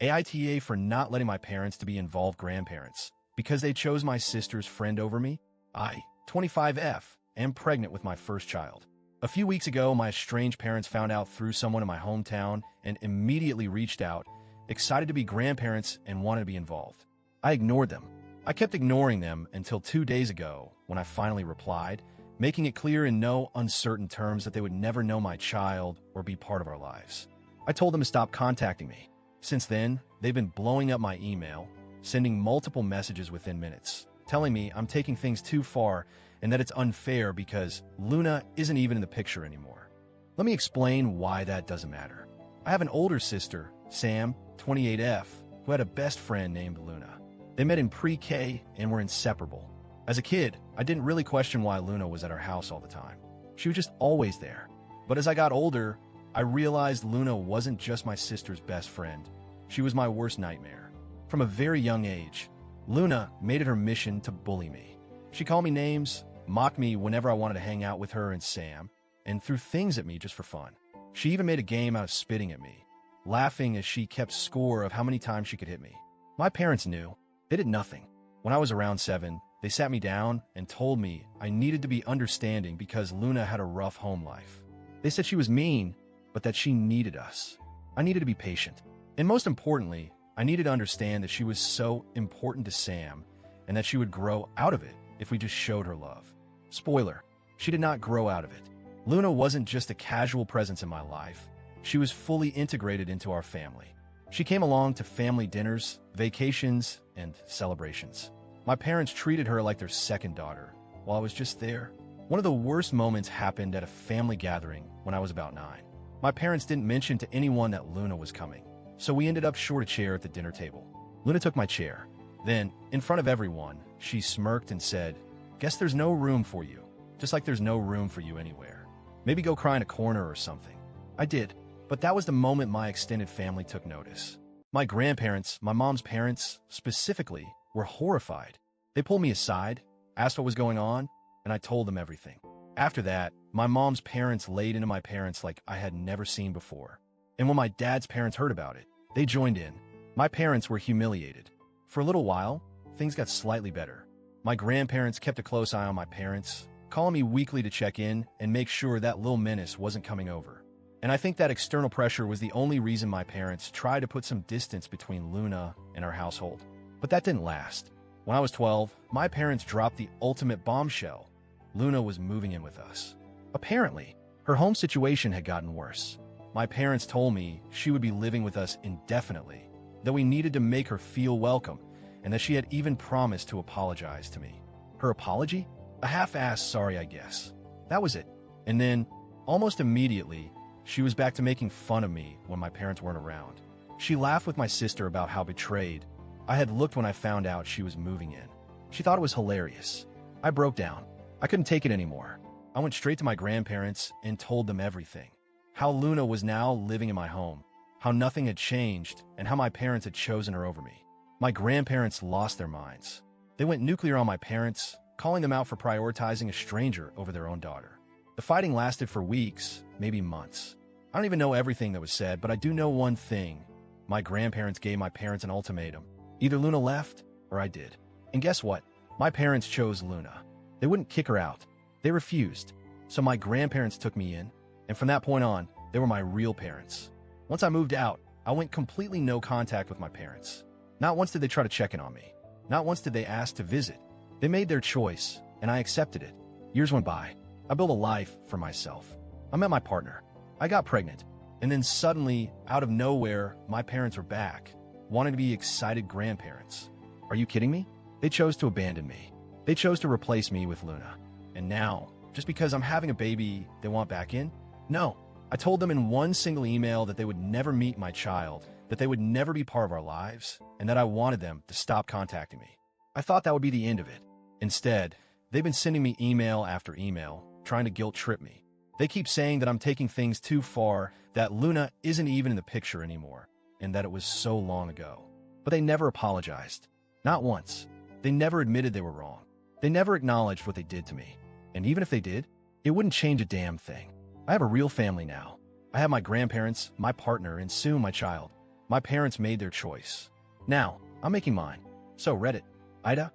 AITA for not letting my parents to be involved grandparents because they chose my sister's friend over me. I, 25F, am pregnant with my first child. A few weeks ago, my estranged parents found out through someone in my hometown and immediately reached out, excited to be grandparents and wanted to be involved. I ignored them. I kept ignoring them until 2 days ago when I finally replied, making it clear in no uncertain terms that they would never know my child or be part of our lives. I told them to stop contacting me. Since then, they've been blowing up my email, sending multiple messages within minutes, telling me I'm taking things too far and that it's unfair because Luna isn't even in the picture anymore. Let me explain why that doesn't matter. I have an older sister, Sam, 28F, who had a best friend named Luna. They met in pre-K and were inseparable. As a kid, I didn't really question why Luna was at our house all the time. She was just always there. But as I got older, I realized Luna wasn't just my sister's best friend. She was my worst nightmare. From a very young age, Luna made it her mission to bully me. She called me names, mocked me whenever I wanted to hang out with her and Sam, and threw things at me just for fun. She even made a game out of spitting at me, laughing as she kept score of how many times she could hit me. My parents knew. They did nothing. When I was around 7, they sat me down and told me I needed to be understanding because Luna had a rough home life. They said she was mean, but that she needed us. I needed to be patient. And most importantly, I needed to understand that she was so important to Sam and that she would grow out of it if we just showed her love. Spoiler, she did not grow out of it. Luna wasn't just a casual presence in my life. She was fully integrated into our family. She came along to family dinners, vacations, and celebrations. My parents treated her like their second daughter while I was just there. One of the worst moments happened at a family gathering when I was about 9. My parents didn't mention to anyone that Luna was coming, so we ended up short a chair at the dinner table. Luna took my chair. Then, in front of everyone, she smirked and said, "Guess there's no room for you, just like there's no room for you anywhere. Maybe go cry in a corner or something." I did, but that was the moment my extended family took notice. My grandparents, my mom's parents, specifically, were horrified. They pulled me aside, asked what was going on, and I told them everything. After that, my mom's parents laid into my parents like I had never seen before. And when my dad's parents heard about it, they joined in. My parents were humiliated. For a little while, things got slightly better. My grandparents kept a close eye on my parents, calling me weekly to check in and make sure that little menace wasn't coming over. And I think that external pressure was the only reason my parents tried to put some distance between Luna and our household. But that didn't last. When I was 12, my parents dropped the ultimate bombshell. Luna was moving in with us. Apparently, her home situation had gotten worse. My parents told me she would be living with us indefinitely, that we needed to make her feel welcome, and that she had even promised to apologize to me. Her apology? A half-assed sorry, I guess. That was it. And then, almost immediately, she was back to making fun of me when my parents weren't around. She laughed with my sister about how betrayed I had looked when I found out she was moving in. She thought it was hilarious. I broke down. I couldn't take it anymore. I went straight to my grandparents and told them everything. How Luna was now living in my home, how nothing had changed, and how my parents had chosen her over me. My grandparents lost their minds. They went nuclear on my parents, calling them out for prioritizing a stranger over their own daughter. The fighting lasted for weeks, maybe months. I don't even know everything that was said, but I do know one thing. My grandparents gave my parents an ultimatum. Either Luna left, or I did. And guess what? My parents chose Luna. They wouldn't kick her out. They refused. So my grandparents took me in, and from that point on, they were my real parents. Once I moved out, I went completely no contact with my parents. Not once did they try to check in on me. Not once did they ask to visit. They made their choice, and I accepted it. Years went by. I built a life for myself. I met my partner. I got pregnant. And then suddenly, out of nowhere, my parents were back, wanting to be excited grandparents. Are you kidding me? They chose to abandon me. They chose to replace me with Luna. And now, just because I'm having a baby, they want back in? No. I told them in one single email that they would never meet my child, that they would never be part of our lives, and that I wanted them to stop contacting me. I thought that would be the end of it. Instead, they've been sending me email after email, trying to guilt trip me. They keep saying that I'm taking things too far, that Luna isn't even in the picture anymore, and that it was so long ago. But they never apologized. Not once. They never admitted they were wrong. They never acknowledged what they did to me. And even if they did, it wouldn't change a damn thing. I have a real family now. I have my grandparents, my partner, and soon my child. My parents made their choice. Now, I'm making mine. So Reddit, AITA,